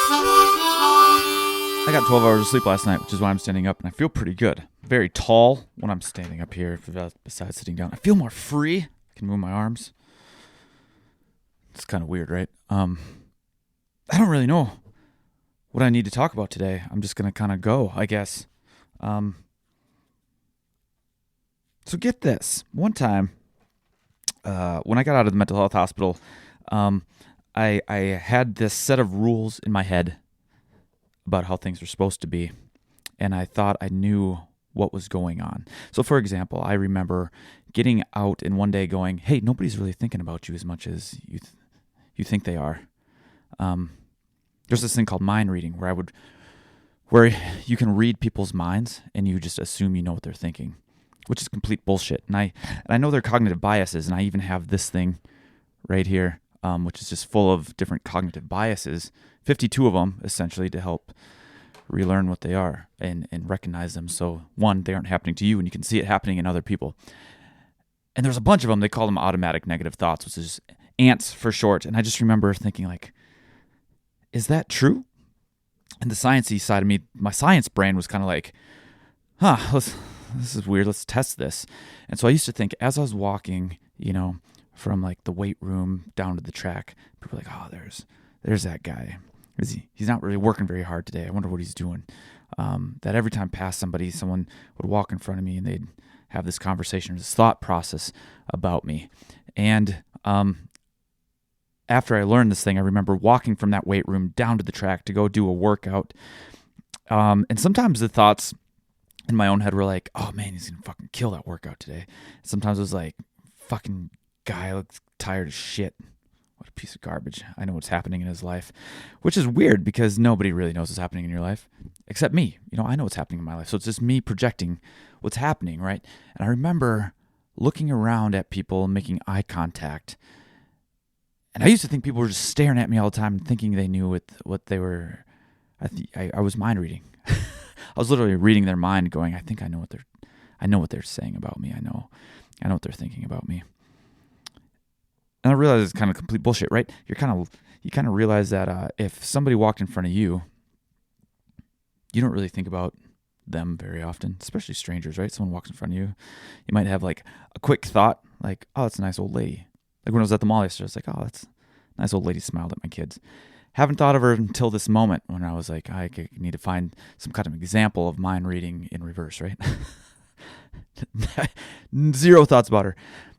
I got 12 hours of sleep last night, which is why I'm standing up, and I feel pretty good. Very tall when I'm standing up here, besides sitting down. I feel more free. I can move my arms. It's kind of weird, right? I don't really know what I need to talk about today. I'm just going to kind of go, I guess. So get this. One time, when I got out of the mental health hospital, I had this set of rules in my head about how things were supposed to be, and I thought I knew what was going on. So, for example, I remember getting out and one day going, "Hey, nobody's really thinking about you as much as you think they are." There's this thing called mind reading, where you can read people's minds and you just assume you know what they're thinking, which is complete bullshit. And I know they're cognitive biases, and I even have this thing right here, which is just full of different cognitive biases, 52 of them, essentially, to help relearn what they are and recognize them. So, one, they aren't happening to you, and you can see it happening in other people. And there's a bunch of them. They call them automatic negative thoughts, which is ANTs for short. And I just remember thinking, like, is that true? And the sciencey side of me, my science brain was kind of like, this is weird. Let's test this. And so I used to think, as I was walking, from like the weight room down to the track, people were like, oh, there's that guy. He's not really working very hard today. I wonder what he's doing. That every time I passed somebody, someone would walk in front of me and they'd have this conversation, this thought process about me. And after I learned this thing, I remember walking from that weight room down to the track to go do a workout. And sometimes the thoughts in my own head were like, oh man, he's going to fucking kill that workout today. Sometimes it was like, fucking guy looks tired as shit. What a piece of garbage. I know what's happening in his life, which is weird because nobody really knows what's happening in your life except me. I know what's happening in my life. So it's just me projecting what's happening, right? And I remember looking around at people, making eye contact. And I used to think people were just staring at me all the time and thinking they knew what they were. I was mind reading. I was literally reading their mind going, I think I know what they're saying about me. I know what they're thinking about me. And I realize it's kind of complete bullshit, right? You kind of realize that if somebody walked in front of you, you don't really think about them very often, especially strangers, right? Someone walks in front of you, you might have like a quick thought, like, oh, that's a nice old lady. Like when I was at the mall yesterday, I was like, oh, that's a nice old lady, smiled at my kids. Haven't thought of her until this moment when I was like, I need to find some kind of example of mind reading in reverse, right? Zero thoughts about her.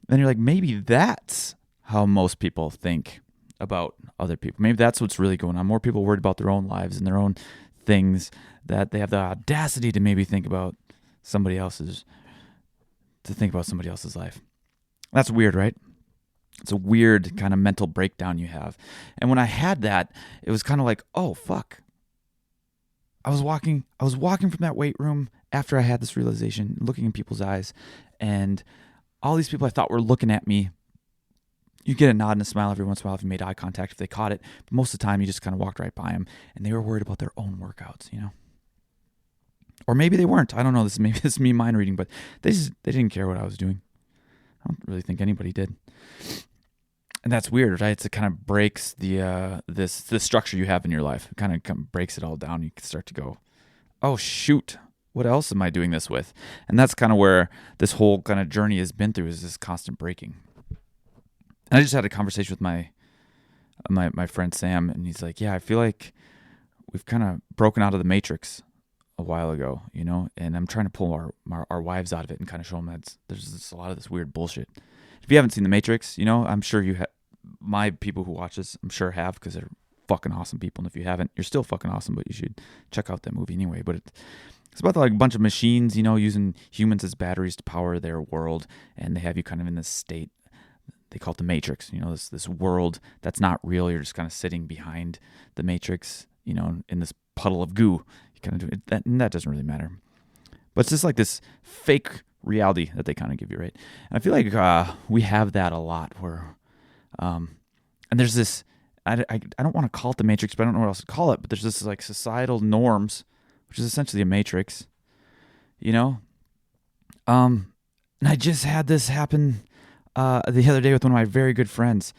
Then you're like, maybe that's how most people think about other people. Maybe that's what's really going on. More people worried about their own lives and their own things, that they have the audacity to maybe think about somebody else's life. That's weird, right? It's a weird kind of mental breakdown you have. And when I had that, it was kind of like, oh, fuck. I was walking from that weight room after I had this realization, looking in people's eyes, and all these people I thought were looking at me. You get a nod and a smile every once in a while if you made eye contact, if they caught it. But most of the time, you just kind of walked right by them, and they were worried about their own workouts, Or maybe they weren't. I don't know. This is me mind reading, but they didn't care what I was doing. I don't really think anybody did. And that's weird, right? It kind of breaks the structure you have in your life. It kind of breaks it all down. You can start to go, oh, shoot. What else am I doing this with? And that's kind of where this whole kind of journey has been through, is this constant breaking. And I just had a conversation with my friend Sam, and he's like, yeah, I feel like we've kind of broken out of the matrix a while ago, and I'm trying to pull our wives out of it and kind of show them that there's just a lot of this weird bullshit. If you haven't seen The Matrix, I'm sure my people who watch this, I'm sure have, because they're fucking awesome people. And if you haven't, you're still fucking awesome, but you should check out that movie anyway. But it's about like a bunch of machines, using humans as batteries to power their world, and they have you kind of in this state. They call it the Matrix, this world that's not real. You're just kind of sitting behind the Matrix, in this puddle of goo. You kind of do it, and that doesn't really matter. But it's just like this fake reality that they kind of give you, right? And I feel like we have that a lot where, and there's this, I don't want to call it the Matrix, but I don't know what else to call it, but there's this like societal norms, which is essentially a matrix, And I just had this happen the other day with one of my very good friends.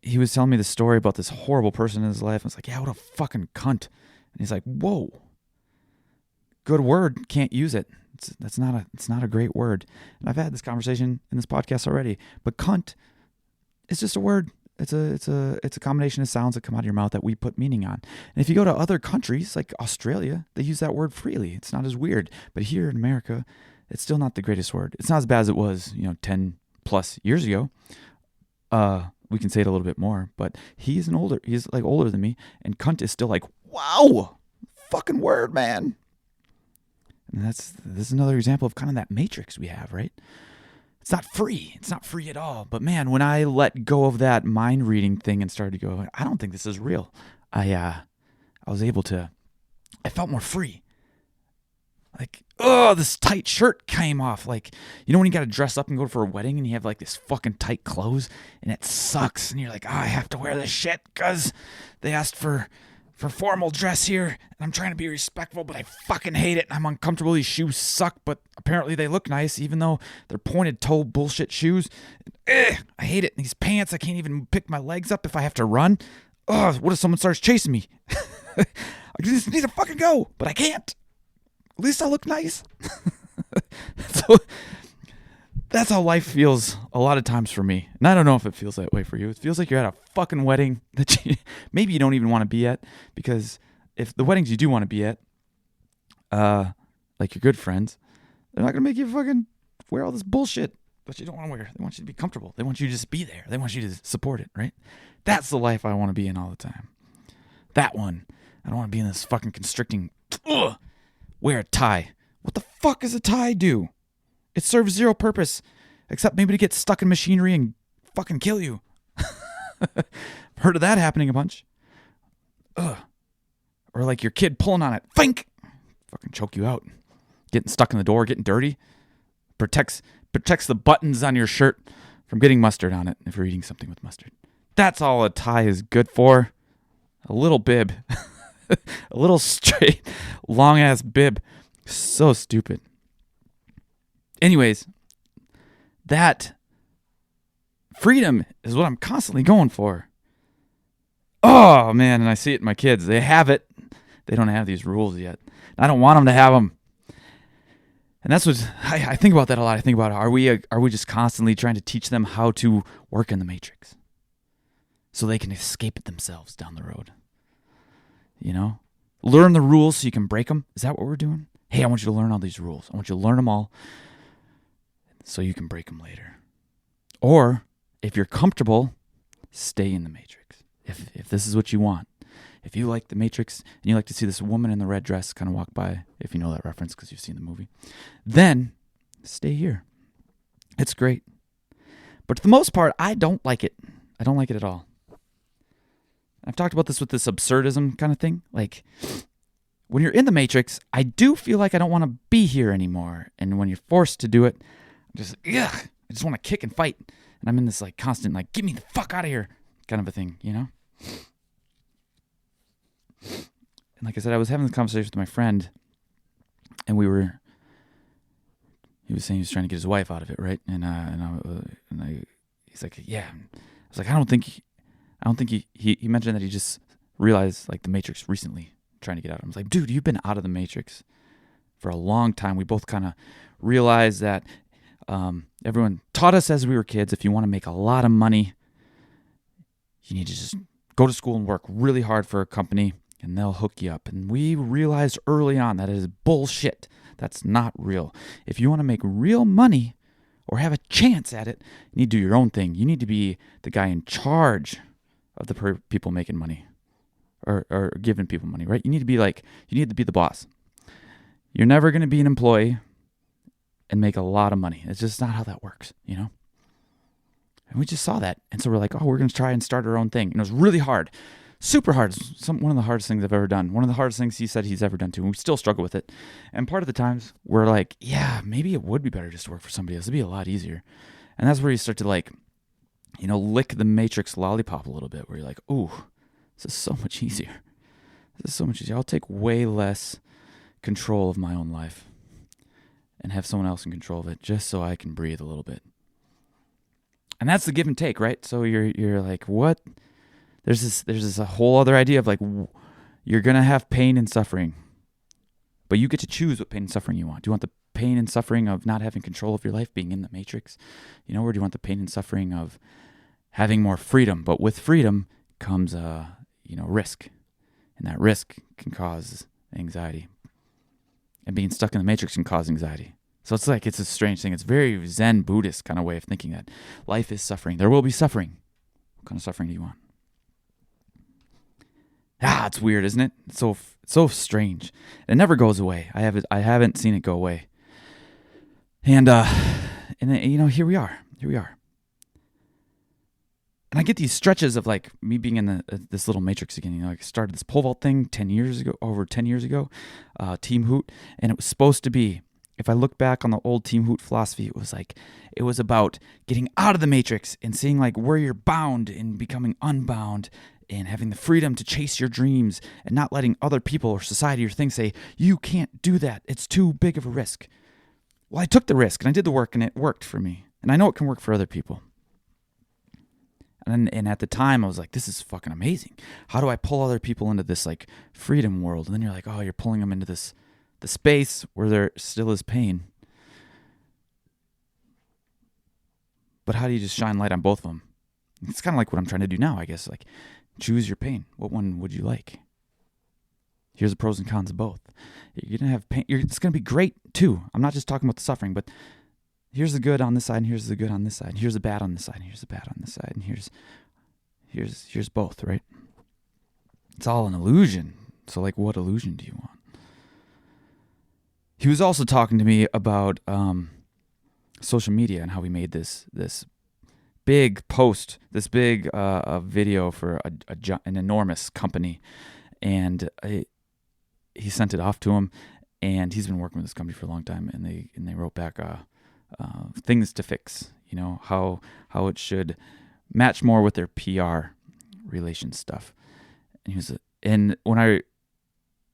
he was telling me the story about this horrible person in his life. I was like, yeah, what a fucking cunt. And he's like, whoa, good word, can't use it. It's not a great word. And I've had this conversation in this podcast already. But cunt is just a word. It's a combination of sounds that come out of your mouth that we put meaning on. And if you go to other countries like Australia, they use that word freely. It's not as weird. But here in America, it's still not the greatest word. It's not as bad as it was, 10 plus years ago. We can say it a little bit more, but he's like older than me, and cunt is still like, wow, fucking word, man. And this is another example of kind of that matrix we have, right? It's not free. It's not free at all. But man, when I let go of that mind reading thing and started to go, I don't think this is real. I felt more free. Like, this tight shirt came off. Like, when you got to dress up and go for a wedding and you have like this fucking tight clothes and it sucks. And you're like, I have to wear this shit because they asked for formal dress here. And I'm trying to be respectful, but I fucking hate it. And I'm uncomfortable. These shoes suck, but apparently they look nice, even though they're pointed toe bullshit shoes. I hate it. These pants, I can't even pick my legs up if I have to run. What if someone starts chasing me? I just need to fucking go, but I can't. At least I look nice. So that's how life feels a lot of times for me. And I don't know if it feels that way for you. It feels like you're at a fucking wedding that maybe you don't even want to be at, because if the weddings you do want to be at, like your good friends, they're not going to make you fucking wear all this bullshit that you don't want to wear. They want you to be comfortable. They want you to just be there. They want you to support it, right? That's the life I want to be in all the time. That one. I don't want to be in this fucking constricting... Wear a tie. What the fuck does a tie do? It serves zero purpose, except maybe to get stuck in machinery and fucking kill you. Heard of that happening a bunch. Or like your kid pulling on it. Fink! Fucking choke you out. Getting stuck in the door, getting dirty. Protects the buttons on your shirt from getting mustard on it if you're eating something with mustard. That's all a tie is good for. A little bib. A little straight, long-ass bib. So stupid. Anyways, that freedom is what I'm constantly going for. Oh, man, and I see it in my kids. They have it. They don't have these rules yet. I don't want them to have them. And that's what I think about that a lot. I think about, are we just constantly trying to teach them how to work in the matrix so they can escape it themselves down the road? Learn the rules so you can break them. Is that what we're doing? Hey, I want you to learn all these rules. I want you to learn them all so you can break them later. Or if you're comfortable, stay in the matrix. If this is what you want. If you like the Matrix and you like to see this woman in the red dress kind of walk by, if you know that reference because you've seen the movie, then stay here. It's great. But for the most part, I don't like it. I don't like it at all. I've talked about this with this absurdism kind of thing. Like, when you're in the Matrix, I do feel like I don't want to be here anymore. And when you're forced to do it, I just want to kick and fight. And I'm in this like constant, like, get me the fuck out of here kind of a thing, And like I said, I was having this conversation with my friend, and he was saying he was trying to get his wife out of it, right? He's like, yeah. I was like, I don't think he mentioned that he just realized like the Matrix recently, trying to get out. I was like, dude, you've been out of the Matrix for a long time. We both kind of realized that everyone taught us as we were kids, if you want to make a lot of money, you need to just go to school and work really hard for a company and they'll hook you up. And we realized early on that is bullshit. That's not real. If you want to make real money or have a chance at it, you need to do your own thing. You need to be the guy in charge of the people making money or giving people money, right? You need to be the boss. You're never going to be an employee and make a lot of money. It's just not how that works, And we just saw that. And so we're like, we're going to try and start our own thing. And it was really hard. Super hard. One of the hardest things I've ever done. One of the hardest things he said he's ever done too. And we still struggle with it. And part of the times we're like, yeah, maybe it would be better just to work for somebody else. It'd be a lot easier. And that's where you start to lick the Matrix lollipop a little bit, where you're like, ooh, this is so much easier. I'll take way less control of my own life and have someone else in control of it just so I can breathe a little bit. And that's the give and take, right? So you're like, what? There's this a whole other idea of like, you're going to have pain and suffering, but you get to choose what pain and suffering you want. Do you want the pain and suffering of not having control of your life, being in the matrix, or do you want the pain and suffering of having more freedom? But with freedom comes, risk, and that risk can cause anxiety, and being stuck in the matrix can cause anxiety. So it's a strange thing. It's very Zen Buddhist kind of way of thinking that life is suffering. There will be suffering. What kind of suffering do you want? It's weird, isn't it? It's so strange. It never goes away. I haven't seen it go away. And here we are. And I get these stretches of like me being in this little matrix again. I started this pole vault thing over 10 years ago, Team Hoot, and it was supposed to be. If I look back on the old Team Hoot philosophy, it was about getting out of the matrix and seeing like where you're bound and becoming unbound and having the freedom to chase your dreams and not letting other people or society or things say, you can't do that. It's too big of a risk. Well, I took the risk and I did the work and it worked for me. And I know it can work for other people. And at the time I was like, this is fucking amazing. How do I pull other people into this like freedom world? And then you're like, oh, you're pulling them into the space where there still is pain. But how do you just shine light on both of them? It's kind of like what I'm trying to do now, I guess. Like, choose your pain. What one would you like? Here's the pros and cons of both. You're going to have pain. It's going to be great, too. I'm not just talking about the suffering, but here's the good on this side, and here's the good on this side, and here's the bad on this side, and here's the bad on this side, and here's both, right? It's all an illusion. So, like, what illusion do you want? He was also talking to me about social media and how we made this big post, this big video for an enormous company, and he sent it off to him, and he's been working with this company for a long time, and they wrote back things to fix, how it should match more with their PR relations stuff. And when I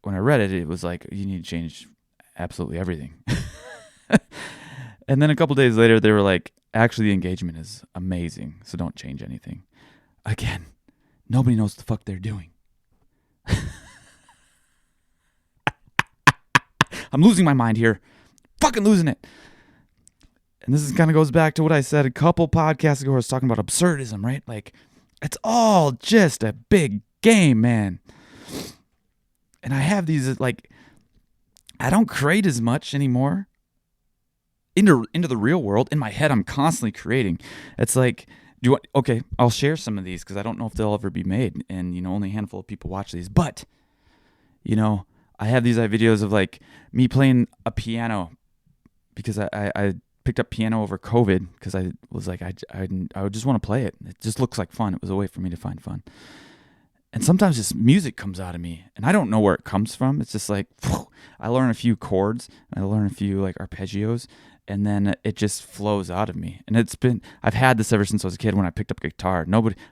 read it, it was like, you need to change absolutely everything. And then a couple days later, they were like, actually, the engagement is amazing, so don't change anything. Again, nobody knows what the fuck they're doing. I'm losing my mind here. Fucking losing it. And this kind of goes back to what I said a couple podcasts ago. I was talking about absurdism, right? Like, it's all just a big game, man. And I have these, like, I don't create as much anymore. Into the real world. In my head, I'm constantly creating. It's like, okay, I'll share some of these because I don't know if they'll ever be made, and only a handful of people watch these. But I have these videos of like me playing a piano because I picked up piano over COVID because I was like I would just want to play it. It just looks like fun. It was a way for me to find fun. And sometimes just music comes out of me, and I don't know where it comes from. It's just like I learn a few chords, and I learn a few like arpeggios, and then it just flows out of me. And I've had this ever since I was a kid when I picked up a guitar.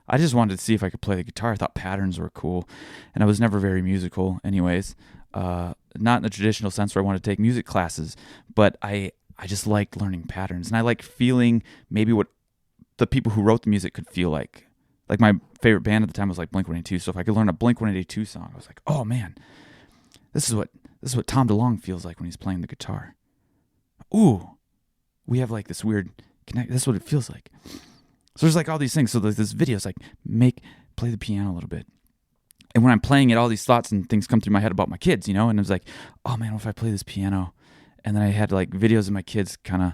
I just wanted to see if I could play the guitar. I thought patterns were cool, and I was never very musical anyways. Not in the traditional sense where I wanted to take music classes, but I just liked learning patterns, and I like feeling maybe what the people who wrote the music could feel like. Like my favorite band at the time was like Blink-182. So if I could learn a Blink-182 song, I was like, oh man, this is what Tom DeLonge feels like when he's playing the guitar. Ooh, we have like this weird connect. That's what it feels like. So there's like all these things. So there's this video. It's like play the piano a little bit. And when I'm playing it, all these thoughts and things come through my head about my kids, And it was like, oh man, what if I play this piano? And then I had like videos of my kids kind of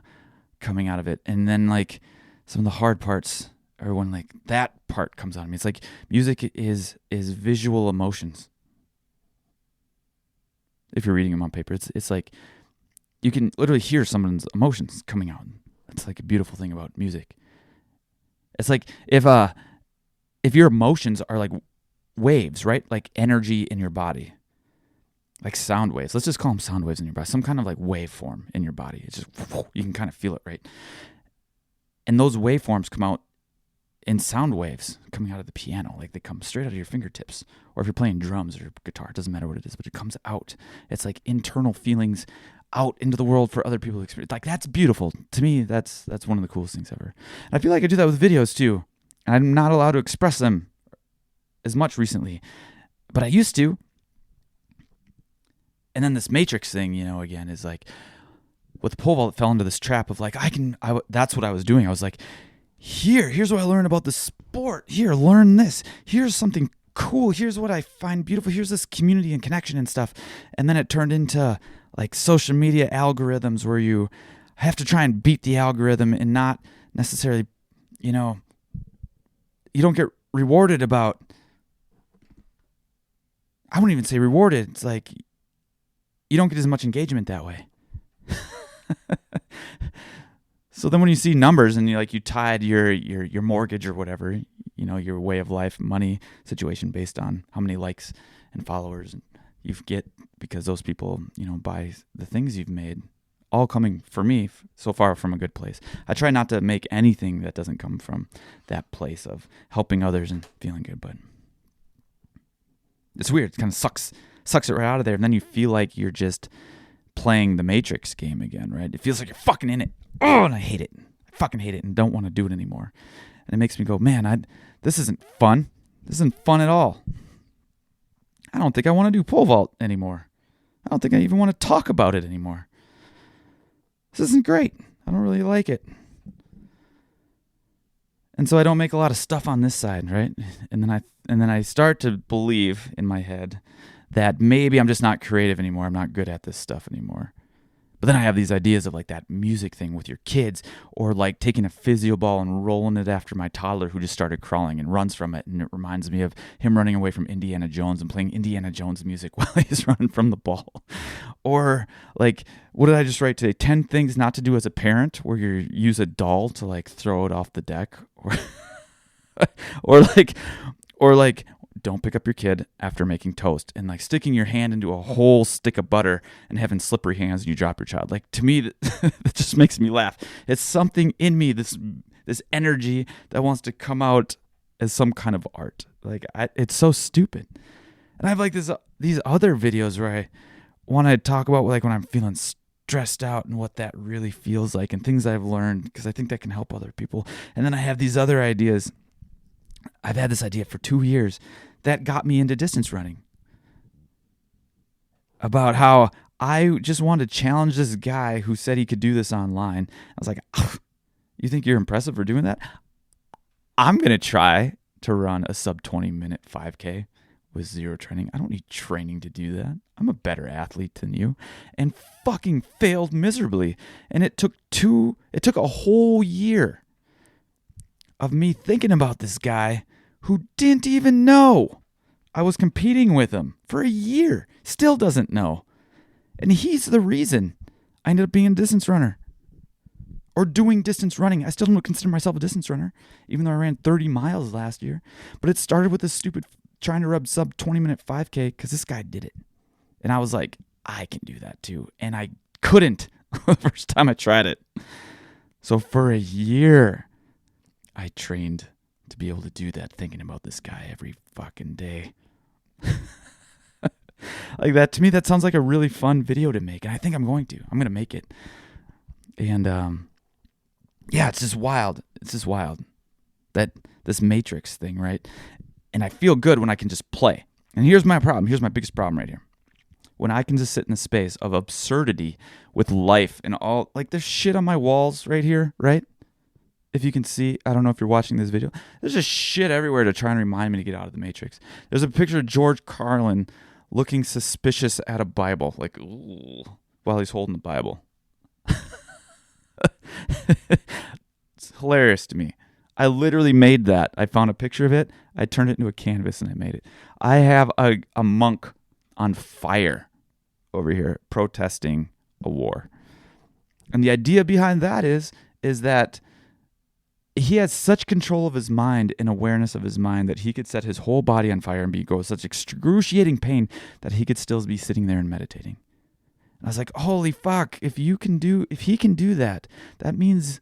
coming out of it. And then like some of the hard parts. Or when like that part comes out of me. It's like music is visual emotions. If you're reading them on paper, it's like you can literally hear someone's emotions coming out. That's like a beautiful thing about music. It's like if your emotions are like waves, right? Like energy in your body. Like sound waves. Let's just call them sound waves in your body. Some kind of like waveform in your body. It's just, you can kind of feel it, right? And those waveforms come out in sound waves coming out of the piano. Like they come straight out of your fingertips. Or if you're playing drums or guitar, it doesn't matter what it is, but it comes out. It's like internal feelings out into the world for other people to experience. Like, that's beautiful. To me, that's one of the coolest things ever. And I feel like I do that with videos too. And I'm not allowed to express them as much recently, but I used to. And then this matrix thing, again, is like, with pole vault, fell into this trap of like, that's what I was doing. I was like, here's what I learned about the sport. Here, learn this. Here's something cool. Here's what I find beautiful. Here's this community and connection and stuff. And then it turned into like social media algorithms where you have to try and beat the algorithm and not necessarily, you don't get rewarded about, I wouldn't even say rewarded. It's like, you don't get as much engagement that way. So then when you see numbers and you tied your mortgage or whatever, your way of life, money situation based on how many likes and followers you get because those people, buy the things you've made, all coming for me so far from a good place. I try not to make anything that doesn't come from that place of helping others and feeling good, but it's weird. It kind of sucks it right out of there. And then you feel like you're just playing the Matrix game again, right? It feels like you're fucking in it. Oh, and I hate it. I fucking hate it and don't want to do it anymore. And it makes me go, man, this isn't fun. This isn't fun at all. I don't think I want to do pole vault anymore. I don't think I even want to talk about it anymore. This isn't great. I don't really like it. And so I don't make a lot of stuff on this side, right? And then I start to believe in my head that maybe I'm just not creative anymore. I'm not good at this stuff anymore. But then I have these ideas of like that music thing with your kids, or like taking a physio ball and rolling it after my toddler who just started crawling and runs from it. And it reminds me of him running away from Indiana Jones and playing Indiana Jones music while he's running from the ball. Or like, what did I just write today? 10 things not to do as a parent, where you use a doll to like throw it off the deck. Or like, don't pick up your kid after making toast, and like sticking your hand into a whole stick of butter and having slippery hands and you drop your child. Like, to me, that just makes me laugh. It's something in me, this energy that wants to come out as some kind of art. Like, it's so stupid. And I have like these other videos where I want to talk about like when I'm feeling stressed out and what that really feels like and things I've learned, because I think that can help other people. And then I have these other ideas. I've had this idea for 2 years that got me into distance running, about how I just wanted to challenge this guy who said he could do this online. I was like, oh, you think you're impressive for doing that? I'm going to try to run a sub 20-minute 5K with zero training. I don't need training to do that. I'm a better athlete than you. And fucking failed miserably. And it took a whole year of me thinking about this guy who didn't even know I was competing with him for a year. Still doesn't know. And he's the reason I ended up being a distance runner. Or doing distance running. I still don't consider myself a distance runner, even though I ran 30 miles last year. But it started with this stupid trying to rub sub 20-minute 5K because this guy did it. And I was like, I can do that too. And I couldn't the first time I tried it. So for a year, I trained to be able to do that, thinking about this guy every fucking day. Like that, to me, that sounds like a really fun video to make. And I think I'm going to make it. And yeah, it's just wild. That this Matrix thing, right? And I feel good when I can just play. And here's my problem. Here's my biggest problem right here. When I can just sit in the space of absurdity with life and all, like there's shit on my walls right here, right? If you can see, I don't know if you're watching this video, there's just shit everywhere to try and remind me to get out of the Matrix. There's a picture of George Carlin looking suspicious at a Bible, like, ooh, while he's holding the Bible. It's hilarious to me. I literally made that. I found a picture of it. I turned it into a canvas and I made it. I have a monk on fire over here protesting a war. And the idea behind that is that he has such control of his mind and awareness of his mind that he could set his whole body on fire and go such excruciating pain that he could still be sitting there and meditating. And I was like, holy fuck, if he can do that, that means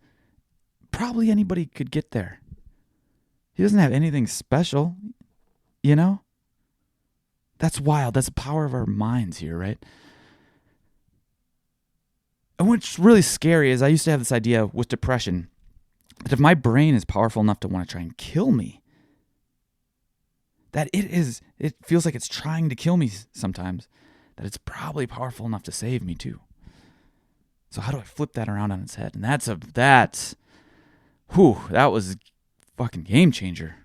probably anybody could get there. He doesn't have anything special, you know? That's wild. That's the power of our minds here, right? And what's really scary is I used to have this idea with depression that if my brain is powerful enough to want to try and kill me, that it feels like it's trying to kill me sometimes, that it's probably powerful enough to save me too. So how do I flip that around on its head? And that was a fucking game changer,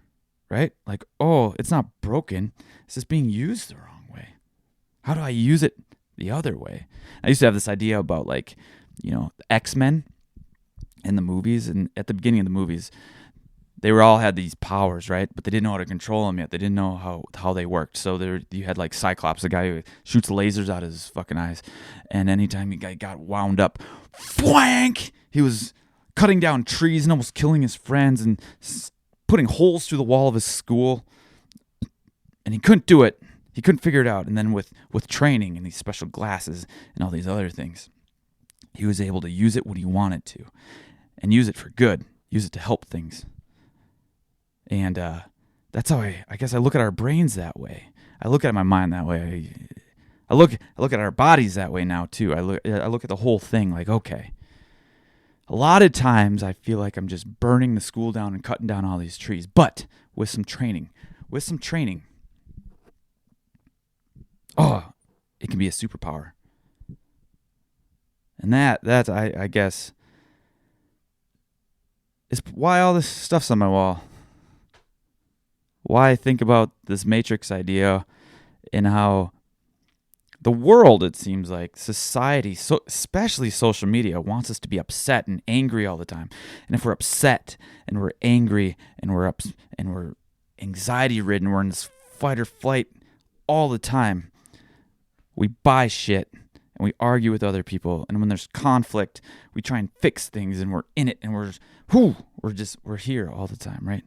right? Like, oh, it's not broken. It's just being used the wrong way. How do I use it the other way? I used to have this idea about, like, X-Men in the movies, and at the beginning of the movies, they all had these powers, right? But they didn't know how to control them yet. They didn't know how they worked. So you had like Cyclops, the guy who shoots lasers out of his fucking eyes, and anytime he got wound up, flank, he was cutting down trees and almost killing his friends and putting holes through the wall of his school, and he couldn't do it. He couldn't figure it out. And then with training and these special glasses and all these other things, he was able to use it when he wanted to, and use it for good, use it to help things. And that's how I guess I look at our brains that way. I look at my mind that way. I look at our bodies that way now too. I look at the whole thing like, okay, a lot of times I feel like I'm just burning the school down and cutting down all these trees. But with some training, it can be a superpower. And that I guess is why all this stuff's on my wall. Why I think about this Matrix idea and how the world, it seems like, society, especially social media, wants us to be upset and angry all the time. And if we're upset and we're angry and we're anxiety ridden, we're in this fight or flight all the time, we buy shit and we argue with other people. And when there's conflict, we try and fix things, and we're in it, and we're here all the time, right?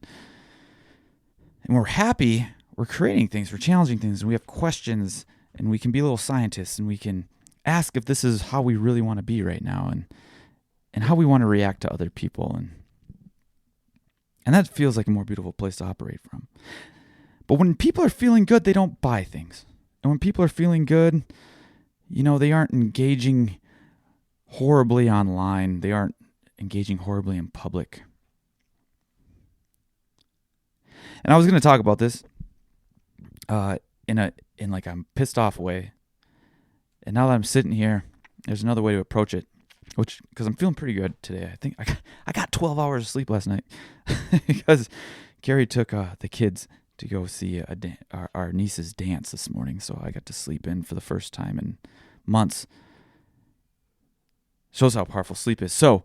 And we're happy, we're creating things, we're challenging things, and we have questions, and we can be little scientists, and we can ask if this is how we really want to be right now, and how we want to react to other people. And that feels like a more beautiful place to operate from. But when people are feeling good, they don't buy things. And when people are feeling good, they aren't engaging horribly online. They aren't engaging horribly in public. And I was going to talk about this in like a pissed off way. And now that I'm sitting here, there's another way to approach it, because I'm feeling pretty good today. I think I got 12 hours of sleep last night because Carrie took the kids to go see our niece's dance this morning. So I got to sleep in for the first time in months. Shows how powerful sleep is. So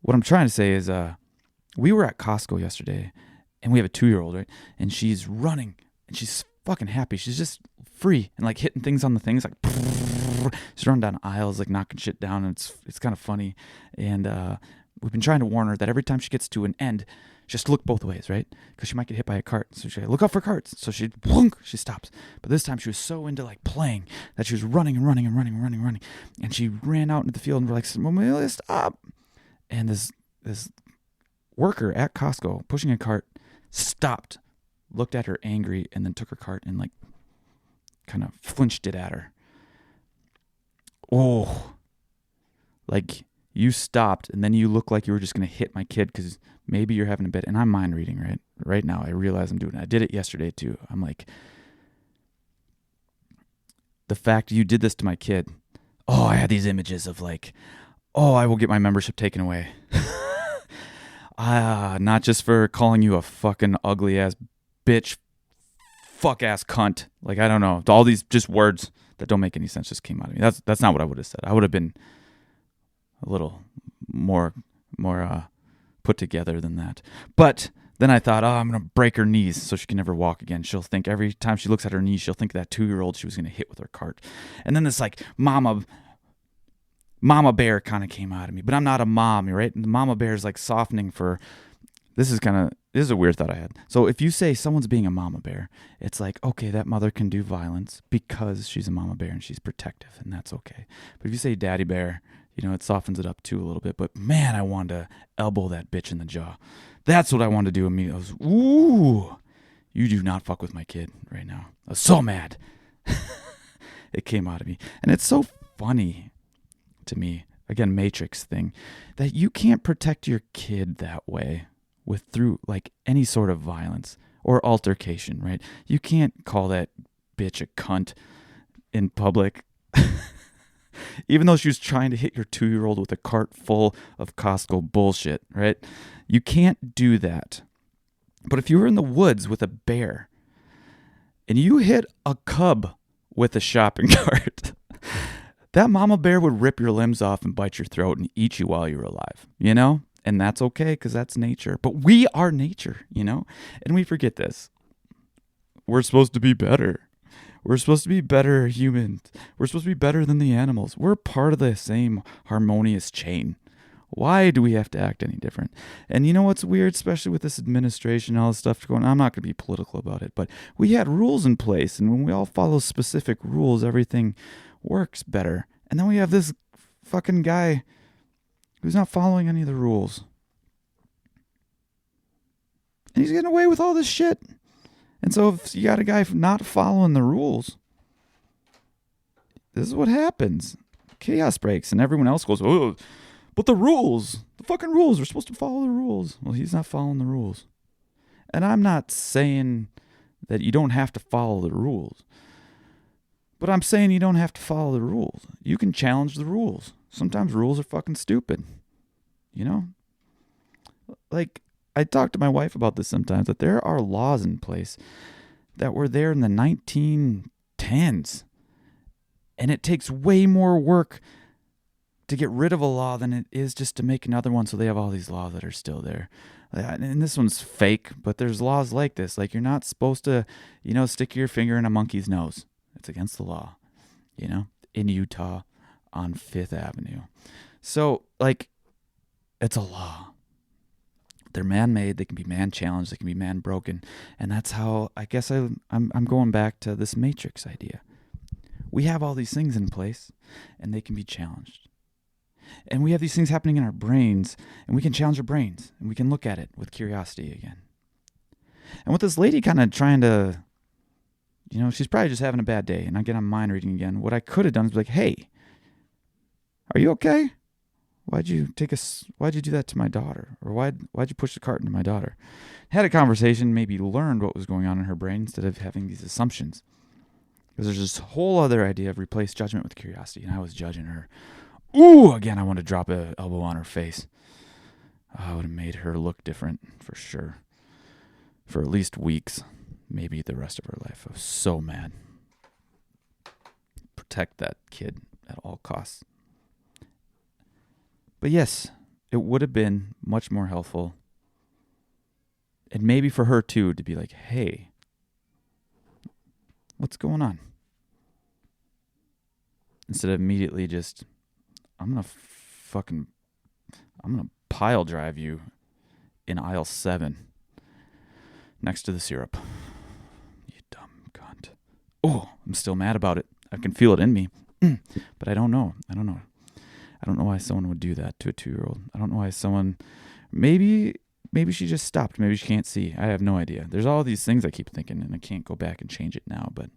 what I'm trying to say is we were at Costco yesterday, and we have a 2-year-old, right? And she's running, and she's fucking happy. She's just free and like hitting things on the things, like she's running down aisles, like knocking shit down, and it's kind of funny. And we've been trying to warn her that every time she gets to an end, just look both ways, right? Because she might get hit by a cart. So she look out for carts. So she stops. But this time she was so into like playing that she was running and running and running and running and running. And she ran out into the field and we're like, Amelia, stop. And this worker at Costco pushing a cart stopped, looked at her angry, and then took her cart and like kind of flinched it at her. Oh, like you stopped and then you look like you were just going to hit my kid because maybe you're having a bit. And I'm mind reading right now. I realize I'm doing it. I did it yesterday too. I'm like, the fact you did this to my kid. Oh, I had these images of like, oh, I will get my membership taken away. Not just for calling you a fucking ugly ass bitch, fuck ass cunt. Like, I don't know. All these just words that don't make any sense just came out of me. That's not what I would have said. I would have been a little more put together than that. But then I thought, I'm going to break her knees so she can never walk again. She'll think every time she looks at her knees, she'll think that 2-year-old she was going to hit with her cart. And then this like mama bear kind of came out of me. But I'm not a mom, right? And the mama bear is like softening for, this is a weird thought I had. So if you say someone's being a mama bear, it's like, okay, that mother can do violence because she's a mama bear and she's protective, and that's okay. But if you say daddy bear, it softens it up too a little bit. But man, I wanted to elbow that bitch in the jaw. That's what I wanted to do immediately. I was, ooh, you do not fuck with my kid right now. I was so mad. It came out of me. And it's so funny to me again, Matrix thing, that you can't protect your kid that way through like any sort of violence or altercation, right? You can't call that bitch a cunt in public. Even though she was trying to hit your 2-year-old with a cart full of Costco bullshit, right? You can't do that. But if you were in the woods with a bear and you hit a cub with a shopping cart, that mama bear would rip your limbs off and bite your throat and eat you while you were alive, you know? And that's okay because that's nature. But we are nature, you know? And we forget this. We're supposed to be better. We're supposed to be better humans. We're supposed to be better than the animals. We're part of the same harmonious chain. Why do we have to act any different? And you know what's weird, especially with this administration and all this stuff going on? I'm not going to be political about it, but we had rules in place. And when we all follow specific rules, everything works better. And then we have this fucking guy who's not following any of the rules. And he's getting away with all this shit. And so if you got a guy not following the rules, this is what happens. Chaos breaks and everyone else goes, oh, but the rules, the fucking rules, we're supposed to follow the rules. Well, he's not following the rules. And I'm not saying that you don't have to follow the rules. But I'm saying you don't have to follow the rules. You can challenge the rules. Sometimes rules are fucking stupid. You know? Like, I talk to my wife about this sometimes, that there are laws in place that were there in the 1910s. And it takes way more work to get rid of a law than it is just to make another one, so they have all these laws that are still there. And this one's fake, but there's laws like this. Like, you're not supposed to, stick your finger in a monkey's nose. It's against the law, in Utah on 5th Avenue. So, it's a law. They're man-made. They can be man-challenged. They can be man-broken. And that's how, I guess I'm going back to this Matrix idea. We have all these things in place, and they can be challenged. And we have these things happening in our brains, and we can challenge our brains, and we can look at it with curiosity again. And with this lady kind of trying to, she's probably just having a bad day, and again, I'm mind reading again. What I could have done is be like, hey, are you okay? Why'd you do that to my daughter? Or why'd you push the cart into my daughter? Had a conversation, maybe learned what was going on in her brain instead of having these assumptions. Because there's this whole other idea of replace judgment with curiosity, and I was judging her. Ooh, again, I want to drop an elbow on her face. I would have made her look different, for sure. For at least weeks, maybe the rest of her life. I was so mad. Protect that kid at all costs. But yes, it would have been much more helpful. And maybe for her too, to be like, hey, what's going on? Instead of immediately just, I'm going to pile drive you in aisle 7 next to the syrup. You dumb cunt. Oh, I'm still mad about it. I can feel it in me. But I don't know. I don't know why someone would do that to a 2-year-old. I don't know why someone, maybe she just stopped. Maybe she can't see. I have no idea. There's all these things I keep thinking, and I can't go back and change it now. But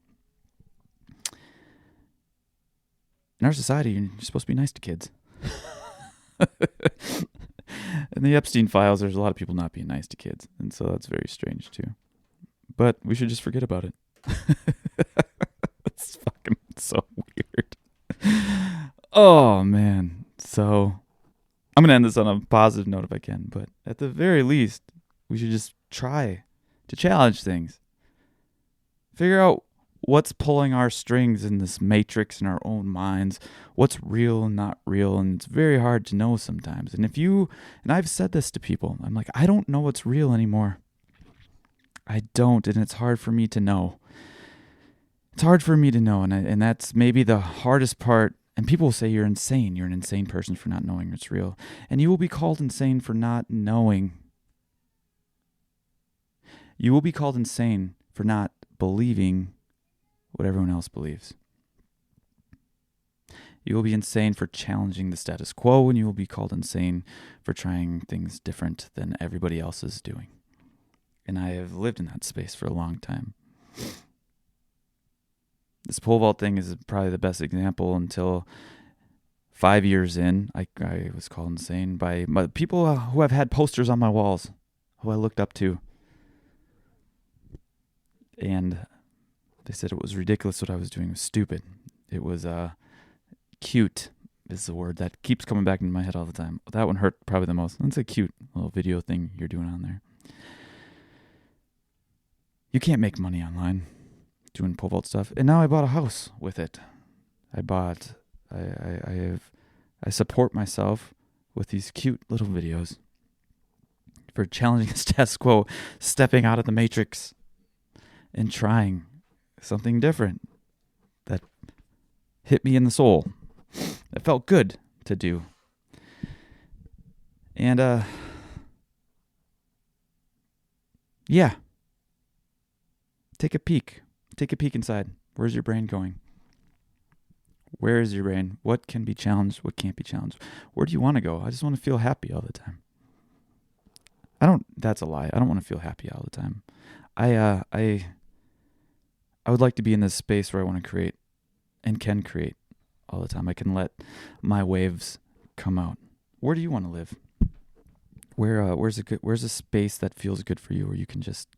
in our society, you're supposed to be nice to kids. In the Epstein files, there's a lot of people not being nice to kids. And so that's very strange too. But we should just forget about it. It's fucking so weird. Oh, man. So I'm going to end this on a positive note if I can. But at the very least, we should just try to challenge things. Figure out what's pulling our strings in this matrix in our own minds, what's real and not real, and it's very hard to know sometimes. And I've said this to people, I'm like, I don't know what's real anymore. I don't, and it's hard for me to know. It's hard for me to know, and that's maybe the hardest part. And people will say you're insane. You're an insane person for not knowing it's real. And you will be called insane for not knowing. You will be called insane for not believing what everyone else believes. You will be insane for challenging the status quo, and you will be called insane for trying things different than everybody else is doing. And I have lived in that space for a long time. This pole vault thing is probably the best example until 5 years in, I was called insane by people who have had posters on my walls, who I looked up to. And they said it was ridiculous what I was doing. It was stupid. It was cute is the word that keeps coming back into my head all the time. That one hurt probably the most. That's a cute little video thing you're doing on there. You can't make money online doing pole vault stuff. And now I bought a house with it. I support myself with these cute little videos for challenging the status quo, stepping out of the matrix and trying something different that hit me in the soul. That felt good to do. And yeah. Take a peek. Take a peek inside. Where's your brain going? Where is your brain? What can be challenged? What can't be challenged? Where do you want to go? I just want to feel happy all the time. That's a lie. I don't want to feel happy all the time. I would like to be in this space where I want to create and can create all the time. I can let my waves come out. Where do you want to live? Where's a space that feels good for you, where you can just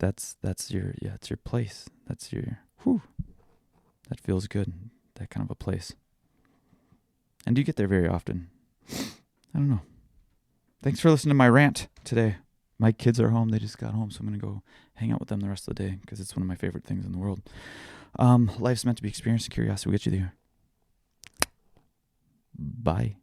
it's your place. That's your that feels good. That kind of a place. And do you get there very often? I don't know. Thanks for listening to my rant today. My kids are home. They just got home, so I'm going to go hang out with them the rest of the day because it's one of my favorite things in the world. Life's meant to be experienced. Curiosity will get you there. Bye.